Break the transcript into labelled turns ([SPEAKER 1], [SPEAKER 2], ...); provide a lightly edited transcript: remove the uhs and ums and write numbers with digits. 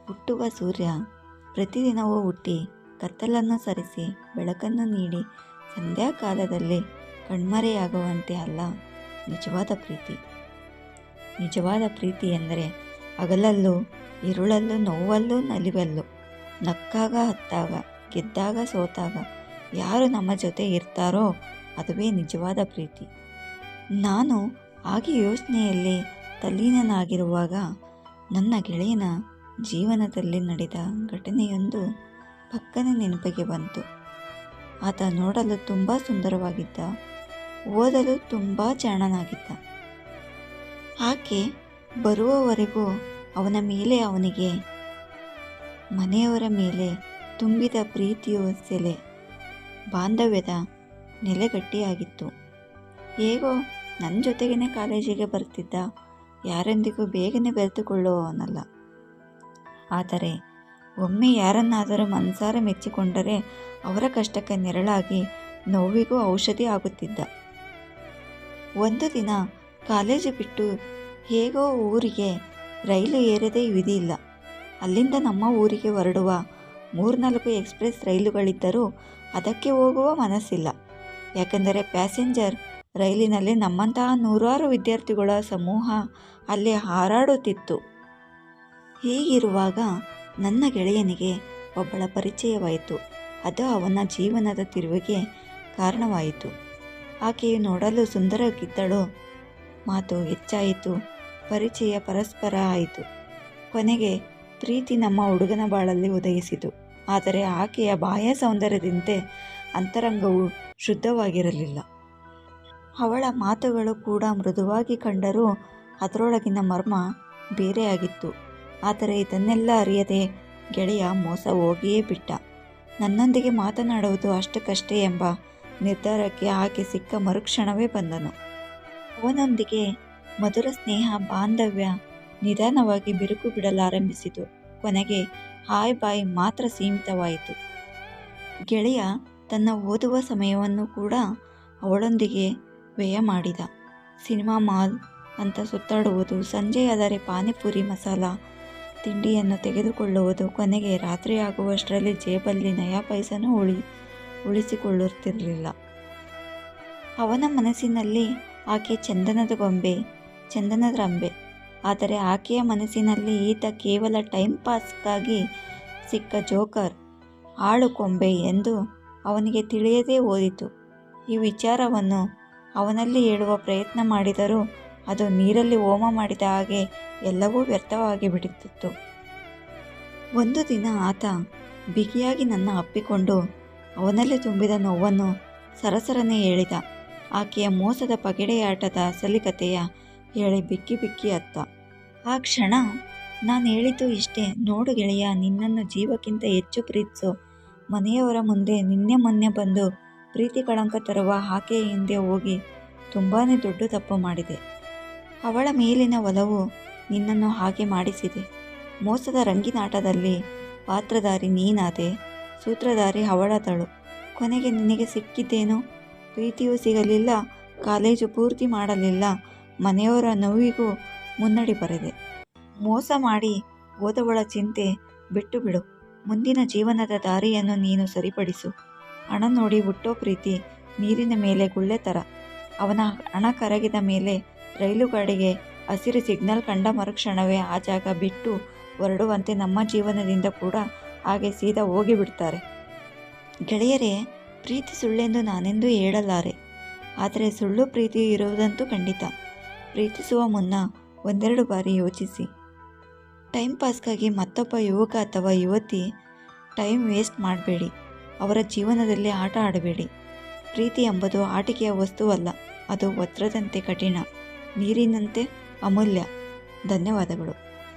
[SPEAKER 1] ಹುಟ್ಟುವ ಸೂರ್ಯ ಪ್ರತಿದಿನವೂ ಹುಟ್ಟಿ ಕತ್ತಲನ್ನು ಸರಿಸಿ ಬೆಳಕನ್ನು ನೀಡಿ ಸಂಧ್ಯಾಕಾಲದಲ್ಲಿ ಕಣ್ಮರೆಯಾಗುವಂತೆ ಅಲ್ಲ ನಿಜವಾದ ಪ್ರೀತಿ. ನಿಜವಾದ ಪ್ರೀತಿ ಎಂದರೆ ಹಗಲಲ್ಲೂ ഇരുಳಲ್ಲೂ ನೋವಲ್ಲೂ ನಲಿವಲ್ಲೂ ನಕ್ಕಾಗ ಹತ್ತಾಗ ಗೆದ್ದಾಗ ಸೋತಾಗ ಯಾರು ನಮ್ಮ ಜೊತೆ ಇರ್ತಾರೋ ಅದುವೇ ನಿಜವಾದ ಪ್ರೀತಿ. ನಾನು ಹಾಗೆ ಯೋಚನೆಯಲ್ಲಿ ತಲ್ಲೀನನಾಗಿರುವಾಗ ನನ್ನ ಗೆಳೆಯನ ಜೀವನದಲ್ಲಿ ನಡೆದ ಘಟನೆಯೊಂದು ಪಕ್ಕನೆ ನೆನಪಿಗೆ ಬಂತು. ಆತ ನೋಡಲು ತುಂಬ ಸುಂದರವಾಗಿದ್ದ, ಓದಲು ತುಂಬ ಜಾಣನಾಗಿದ್ದ. ಆಕೆ ಬರುವವರೆಗೂ ಅವನ ಮೇಲೆ ಅವನಿಗೆ ಮನೆಯವರ ಮೇಲೆ ತುಂಬಿದ ಪ್ರೀತಿಯು ಸೆಲೆ ಬಾಂಧವ್ಯದ ನೆಲೆಗಟ್ಟಿಯಾಗಿತ್ತು. ಹೇಗೋ ನನ್ನ ಜೊತೆಗೇ ಕಾಲೇಜಿಗೆ ಬರ್ತಿದ್ದ, ಯಾರೊಂದಿಗೂ ಬೇಗನೆ ಬೆರೆತುಕೊಳ್ಳುವವನಲ್ಲ. ಆದರೆ ಒಮ್ಮೆ ಯಾರನ್ನಾದರೂ ಮನಸಾರೆ ಮೆಚ್ಚಿಕೊಂಡರೆ ಅವರ ಕಷ್ಟಕ್ಕೆ ನೆರಳಾಗಿ ನೋವಿಗೂ ಔಷಧಿ ಆಗುತ್ತಿದ್ದ. ಒಂದು ದಿನ ಕಾಲೇಜು ಬಿಟ್ಟು ಹೇಗೋ ಊರಿಗೆ ರೈಲು ಏರದೇ ವಿಧಿಯಿಲ್ಲ. ಅಲ್ಲಿಂದ ನಮ್ಮ ಊರಿಗೆ ಹೊರಡುವ 3-4 ಎಕ್ಸ್ಪ್ರೆಸ್ ರೈಲುಗಳಿದ್ದರೂ ಅದಕ್ಕೆ ಹೋಗುವ ಮನಸ್ಸಿಲ್ಲ. ಯಾಕೆಂದರೆ ಪ್ಯಾಸೆಂಜರ್ ರೈಲಿನಲ್ಲಿ ನಮ್ಮಂತಹ ನೂರಾರು ವಿದ್ಯಾರ್ಥಿಗಳ ಸಮೂಹ ಅಲ್ಲಿ ಹಾರಾಡುತ್ತಿತ್ತು. ಹೀಗಿರುವಾಗ ನನ್ನ ಗೆಳೆಯನಿಗೆ ಒಬ್ಬಳ ಪರಿಚಯವಾಯಿತು. ಅದು ಅವನ ಜೀವನದ ತಿರುವಿಗೆ ಕಾರಣವಾಯಿತು. ಆಕೆಯು ನೋಡಲು ಸುಂದರವಾಗಿದ್ದಳು. ಮಾತು ಹೆಚ್ಚಾಯಿತು, ಪರಿಚಯ ಪರಸ್ಪರ ಆಯಿತು. ಕೊನೆಗೆ ಪ್ರೀತಿ ನಮ್ಮ ಹುಡುಗನ ಬಾಳಲ್ಲಿ ಉದಯಿಸಿತು. ಆದರೆ ಆಕೆಯ ಬಾಹ್ಯ ಸೌಂದರ್ಯದಂತೆ ಅಂತರಂಗವು ಶುದ್ಧವಾಗಿರಲಿಲ್ಲ. ಅವಳ ಮಾತುಗಳು ಕೂಡ ಮೃದುವಾಗಿ ಕಂಡರೂ ಅದರೊಳಗಿನ ಮರ್ಮ ಬೇರೆಯಾಗಿತ್ತು. ಆದರೆ ಇದನ್ನೆಲ್ಲ ಅರಿಯದೆ ಗೆಳೆಯ ಮೋಸ ಹೋಗಿಯೇ ಬಿಟ್ಟ. ನನ್ನೊಂದಿಗೆ ಮಾತನಾಡುವುದು ಅಷ್ಟಕ್ಕಷ್ಟೇ ಎಂಬ ನಿರ್ಧಾರಕ್ಕೆ ಆಕೆ ಸಿಕ್ಕ ಮರುಕ್ಷಣವೇ ಬಂದನು. ಅವನೊಂದಿಗೆ ಮಧುರ ಸ್ನೇಹ ಬಾಂಧವ್ಯ ನಿಧಾನವಾಗಿ ಬಿರುಕು ಬಿಡಲಾರಂಭಿಸಿತು. ಕೊನೆಗೆ ಹಾಯ್ ಬಾಯ್ ಮಾತ್ರ ಸೀಮಿತವಾಯಿತು. ಗೆಳೆಯ ತನ್ನ ಓದುವ ಸಮಯವನ್ನು ಕೂಡ ಅವಳೊಂದಿಗೆ ವ್ಯಯ ಮಾಡಿದ. ಸಿನಿಮಾ ಮಾಲ್ ಅಂತ ಸುತ್ತಾಡುವುದು, ಸಂಜೆಯಾದರೆ ಪಾನಿಪುರಿ ಮಸಾಲ ತಿಂಡಿಯನ್ನು ತೆಗೆದುಕೊಳ್ಳುವುದು, ಕೊನೆಗೆ ರಾತ್ರಿಯಾಗುವಷ್ಟರಲ್ಲಿ ಜೇಬಲ್ಲಿ ನಯಾ ಪೈಸನೂ ಉಳಿಸಿಕೊಳ್ಳುತ್ತಿರಲಿಲ್ಲ. ಅವನ ಮನಸ್ಸಿನಲ್ಲಿ ಆಕೆ ಚಂದನದ ಗೊಂಬೆ, ಚಂದನದ ರಂಬೆ. ಆದರೆ ಆಕೆಯ ಮನಸ್ಸಿನಲ್ಲಿ ಈತ ಕೇವಲ ಟೈಮ್ ಪಾಸ್ಗಾಗಿ ಸಿಕ್ಕ ಜೋಕರ್, ಆಳು ಕೊಂಬೆ ಎಂದು ಅವನಿಗೆ ತಿಳಿಯದೇ ಹೋಯಿತು. ಈ ವಿಚಾರವನ್ನು ಅವನಲ್ಲಿ ಹೇಳುವ ಪ್ರಯತ್ನ ಮಾಡಿದರೂ ಅದು ನೀರಲ್ಲಿ ಹೋಮ ಮಾಡಿದ ಹಾಗೆ ಎಲ್ಲವೂ ವ್ಯರ್ಥವಾಗಿ ಬಿಡುತ್ತಿತ್ತು. ಒಂದು ದಿನ ಆತ ಬಿಗಿಯಾಗಿ ನನ್ನ ಅಪ್ಪಿಕೊಂಡು ಅವನಲ್ಲಿ ತುಂಬಿದ ನೋವನ್ನು ಸರಸರನೆ ಹೇಳಿದ. ಆಕೆಯ ಮೋಸದ ಪಗಡೆಯಾಟದ ಅಸಲಿಕತೆಯ ಹೇಳಿ ಬಿಕ್ಕಿ ಬಿಕ್ಕಿ ಅತ್ತ. ಆ ಕ್ಷಣ ನಾನು ಹೇಳಿದ್ದು ಇಷ್ಟೇ, ನೋಡು ಗೆಳೆಯ, ನಿನ್ನನ್ನು ಜೀವಕ್ಕಿಂತ ಹೆಚ್ಚು ಪ್ರೀತಿಸೋ ಮನೆಯವರ ಮುಂದೆ ನಿನ್ನೆ ಮೊನ್ನೆ ಬಂದು ಪ್ರೀತಿ ಕಳಂಕ ತರುವ ಆಕೆಯ ಹಿಂದೆ ಹೋಗಿ ತುಂಬಾ ದೊಡ್ಡ ತಪ್ಪು ಮಾಡಿದೆ. ಅವಳ ಮೇಲಿನ ಒಲವು ನಿನ್ನನ್ನು ಹಾಗೆ ಮಾಡಿಸಿದೆ. ಮೋಸದ ರಂಗಿನಾಟದಲ್ಲಿ ಪಾತ್ರಧಾರಿ ನೀನಾದೆ, ಸೂತ್ರಧಾರಿ ಅವಳದಳು. ಕೊನೆಗೆ ನಿನಗೆ ಸಿಕ್ಕಿದ್ದೇನು? ಪ್ರೀತಿಯೂ ಸಿಗಲಿಲ್ಲ, ಕಾಲೇಜು ಪೂರ್ತಿ ಮಾಡಲಿಲ್ಲ, ಮನೆಯವರ ನೋವಿಗೂ ಮುನ್ನಡಿ ಬರೆದೆ. ಮೋಸ ಮಾಡಿ ಹೋದವಳ ಚಿಂತೆ ಬಿಟ್ಟು ಬಿಡು. ಮುಂದಿನ ಜೀವನದ ದಾರಿಯನ್ನು ನೀನು ಸರಿಪಡಿಸು. ಹಣ ನೋಡಿ ಹುಟ್ಟೋ ಪ್ರೀತಿ ನೀರಿನ ಮೇಲೆ ಗುಳ್ಳೆ ಥರ. ಅವನ ಹಣ ಕರಗಿದ ಮೇಲೆ ರೈಲುಗಾಡಿಗೆ ಹಸಿರು ಸಿಗ್ನಲ್ ಕಂಡ ಮರುಕ್ಷಣವೇ ಆ ಜಾಗ ಬಿಟ್ಟು ಹೊರಡುವಂತೆ ನಮ್ಮ ಜೀವನದಿಂದ ಕೂಡ ಹಾಗೆ ಸೀದಾ ಹೋಗಿಬಿಡ್ತಾರೆ. ಗೆಳೆಯರೇ, ಪ್ರೀತಿ ಸುಳ್ಳೆಂದು ನಾನೆಂದೂ ಹೇಳಲಾರೆ. ಆದರೆ ಸುಳ್ಳು ಪ್ರೀತಿ ಇರುವುದಂತೂ ಖಂಡಿತ. ಪ್ರೀತಿಸುವ ಮುನ್ನ ಒಂದೆರಡು ಬಾರಿ ಯೋಚಿಸಿ. ಟೈಮ್ ಪಾಸ್ಗಾಗಿ ಮತ್ತೊಬ್ಬ ಯುವಕ ಅಥವಾ ಯುವತಿ ಟೈಮ್ ವೇಸ್ಟ್ ಮಾಡಬೇಡಿ. ಅವರ ಜೀವನದಲ್ಲಿ ಆಟ ಆಡಬೇಡಿ. ಪ್ರೀತಿ ಎಂಬುದು ಆಟಿಕೆಯ ವಸ್ತುವಲ್ಲ, ಅದು ವಜ್ರದಂತೆ ಕಠಿಣ, ನೀರಿನಂತೆ ಅಮೂಲ್ಯ. ಧನ್ಯವಾದಗಳು.